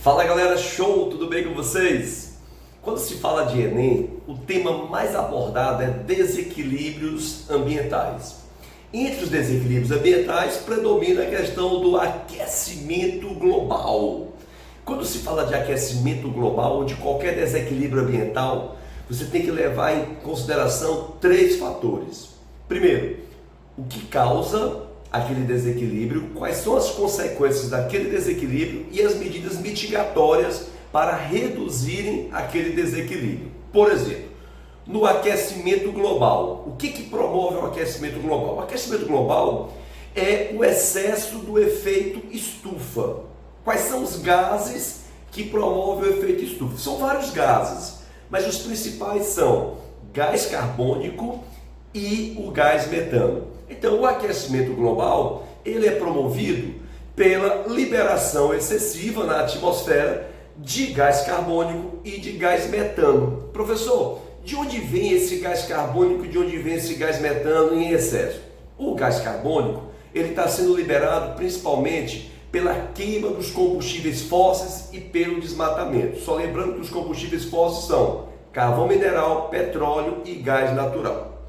Fala galera, show, tudo bem com vocês? Quando se fala de Enem, o tema mais abordado é desequilíbrios ambientais. Entre os desequilíbrios ambientais predomina a questão do aquecimento global. Quando se fala de aquecimento global ou de qualquer desequilíbrio ambiental, você tem que levar em consideração três fatores. Primeiro, o que causa aquele desequilíbrio, quais são as consequências daquele desequilíbrio e as medidas mitigatórias para reduzirem aquele desequilíbrio. Por exemplo, no aquecimento global, o que promove o aquecimento global? O aquecimento global é o excesso do efeito estufa. Quais são os gases que promovem o efeito estufa? São vários gases, mas os principais são gás carbônico e o gás metano. Então, o aquecimento global, ele é promovido pela liberação excessiva na atmosfera de gás carbônico e de gás metano. Professor, de onde vem esse gás carbônico e de onde vem esse gás metano em excesso? O gás carbônico, ele está sendo liberado principalmente pela queima dos combustíveis fósseis e pelo desmatamento. Só lembrando que os combustíveis fósseis são carvão mineral, petróleo e gás natural.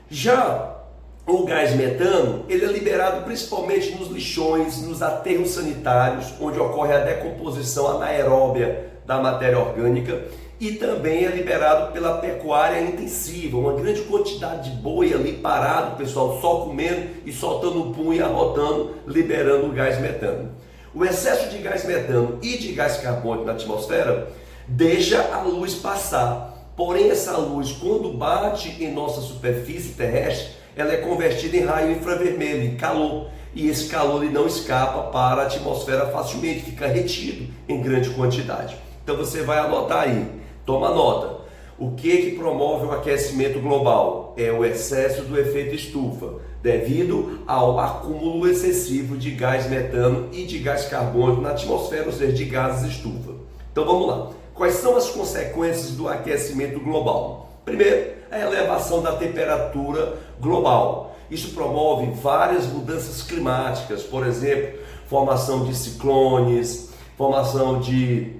Já o gás metano, ele é liberado principalmente nos lixões, nos aterros sanitários, onde ocorre a decomposição anaeróbia da matéria orgânica, e também é liberado pela pecuária intensiva, uma grande quantidade de boi ali parado, pessoal, só comendo e soltando o pum e arrotando, liberando o gás metano. O excesso de gás metano e de gás carbônico na atmosfera deixa a luz passar, porém essa luz, quando bate em nossa superfície terrestre, ela é convertida em raio infravermelho, em calor, e esse calor ele não escapa para a atmosfera facilmente, fica retido em grande quantidade. Então você vai anotar aí, toma nota. O que promove o aquecimento global? É o excesso do efeito estufa, devido ao acúmulo excessivo de gás metano e de gás carbônico na atmosfera, ou seja, de gases estufa. Então vamos lá. Quais são as consequências do aquecimento global? Primeiro, a elevação da temperatura global. Isso promove várias mudanças climáticas, por exemplo, formação de ciclones, formação de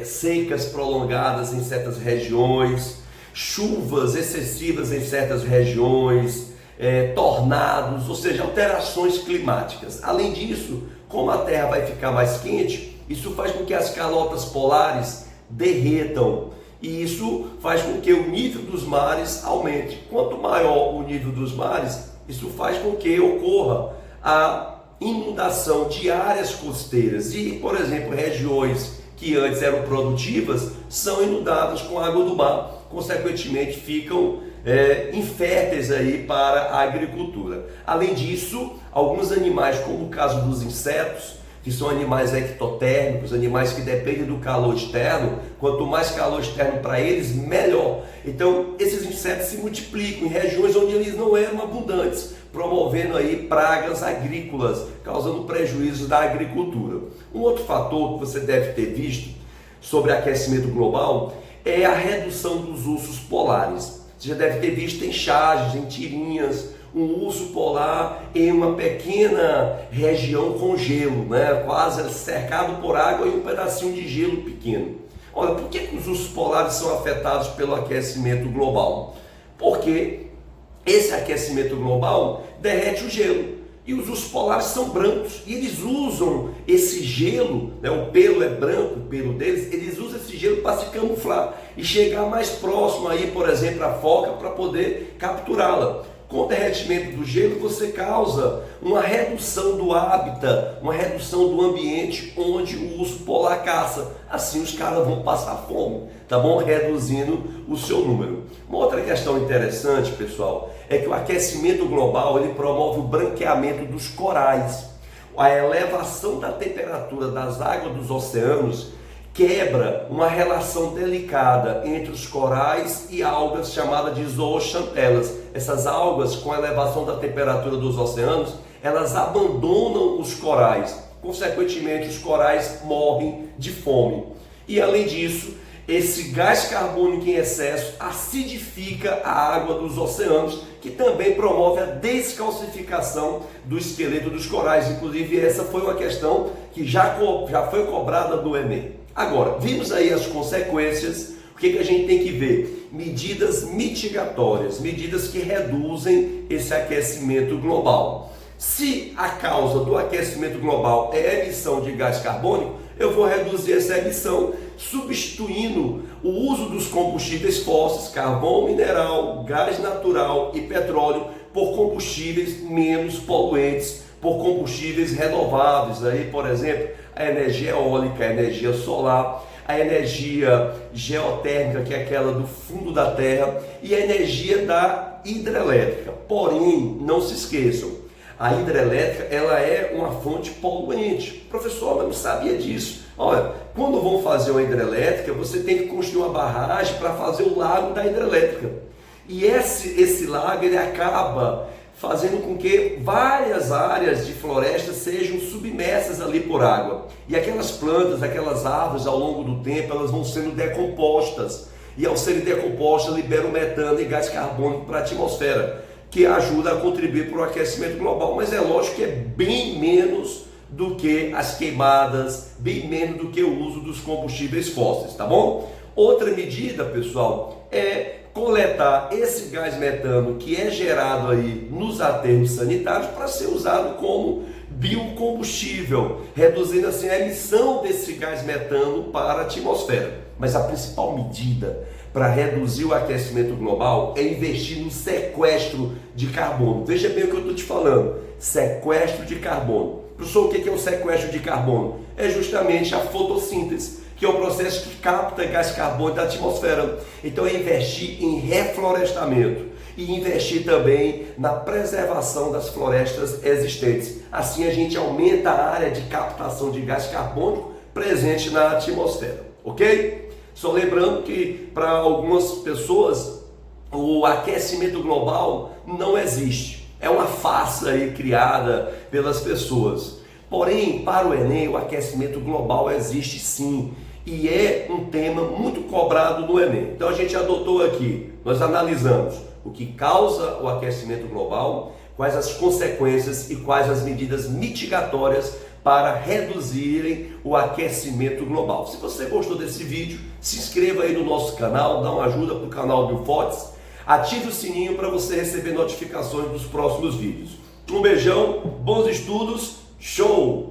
secas prolongadas em certas regiões, chuvas excessivas em certas regiões, tornados, ou seja, alterações climáticas. Além disso, como a Terra vai ficar mais quente, isso faz com que as calotas polares derretam. E isso faz com que o nível dos mares aumente. Quanto maior o nível dos mares, isso faz com que ocorra a inundação de áreas costeiras. E, por exemplo, regiões que antes eram produtivas são inundadas com água do mar. Consequentemente, ficam inférteis aí para a agricultura. Além disso, alguns animais, como o caso dos insetos, que são animais ectotérmicos, animais que dependem do calor externo, quanto mais calor externo para eles, melhor. Então, esses insetos se multiplicam em regiões onde eles não eram abundantes, promovendo aí pragas agrícolas, causando prejuízos da agricultura. Um outro fator que você deve ter visto sobre aquecimento global é a redução dos ursos polares. Você já deve ter visto em charges, em tirinhas, um urso polar em uma pequena região com gelo, quase cercado por água e um pedacinho de gelo pequeno. Olha, por que os ursos polares são afetados pelo aquecimento global? Porque esse aquecimento global derrete o gelo. E os ursos polares são brancos e eles usam esse gelo, o pelo é branco, o pelo deles, eles usam esse gelo para se camuflar e chegar mais próximo aí, por exemplo, à foca para poder capturá-la. Com o derretimento do gelo, você causa uma redução do hábitat, uma redução do ambiente onde o urso polar caça. Assim os caras vão passar fome, tá bom? Reduzindo o seu número. Uma outra questão interessante, pessoal, é que o aquecimento global ele promove o branqueamento dos corais. A elevação da temperatura das águas dos oceanos quebra uma relação delicada entre os corais e algas chamadas de zooxantelas. Essas algas, com a elevação da temperatura dos oceanos, elas abandonam os corais. Consequentemente, os corais morrem de fome. E além disso, esse gás carbônico em excesso acidifica a água dos oceanos, que também promove a descalcificação do esqueleto dos corais. Inclusive, essa foi uma questão que já foi cobrada do Enem. Agora, vimos aí as consequências. O que a gente tem que ver? Medidas mitigatórias, medidas que reduzem esse aquecimento global. Se a causa do aquecimento global é a emissão de gás carbônico, eu vou reduzir essa emissão substituindo o uso dos combustíveis fósseis, carvão mineral, gás natural e petróleo por combustíveis menos poluentes, por combustíveis renováveis, aí, por exemplo, a energia eólica, a energia solar, a energia geotérmica, que é aquela do fundo da terra, e a energia da hidrelétrica. Porém, não se esqueçam, a hidrelétrica ela é uma fonte poluente. Professor, mas não sabia disso. Olha, quando vão fazer uma hidrelétrica, você tem que construir uma barragem para fazer o lago da hidrelétrica. E esse lago ele acaba fazendo com que várias áreas de floresta sejam submersas ali por água. E aquelas plantas, aquelas árvores, ao longo do tempo, elas vão sendo decompostas. E ao serem decompostas, liberam metano e gás carbônico para a atmosfera, que ajuda a contribuir para o aquecimento global. Mas é lógico que é bem menos do que as queimadas, bem menos do que o uso dos combustíveis fósseis, tá bom? Outra medida, pessoal, é coletar esse gás metano que é gerado aí nos aterros sanitários para ser usado como biocombustível, reduzindo assim a emissão desse gás metano para a atmosfera. Mas a principal medida para reduzir o aquecimento global é investir no sequestro de carbono. Veja bem o que eu estou te falando, sequestro de carbono. Professor, o que é o sequestro de carbono? É justamente a fotossíntese, que é o processo que capta gás carbônico da atmosfera. Então é investir em reflorestamento e investir também na preservação das florestas existentes. Assim a gente aumenta a área de captação de gás carbônico presente na atmosfera, ok? Só lembrando que para algumas pessoas o aquecimento global não existe. É uma farsa aí criada pelas pessoas. Porém, para o Enem, o aquecimento global existe sim. E é um tema muito cobrado no Enem. Então a gente adotou aqui, nós analisamos o que causa o aquecimento global, quais as consequências e quais as medidas mitigatórias para reduzirem o aquecimento global. Se você gostou desse vídeo, se inscreva aí no nosso canal, dá uma ajuda para o canal Biofortes, ative o sininho para você receber notificações dos próximos vídeos. Um beijão, bons estudos, show!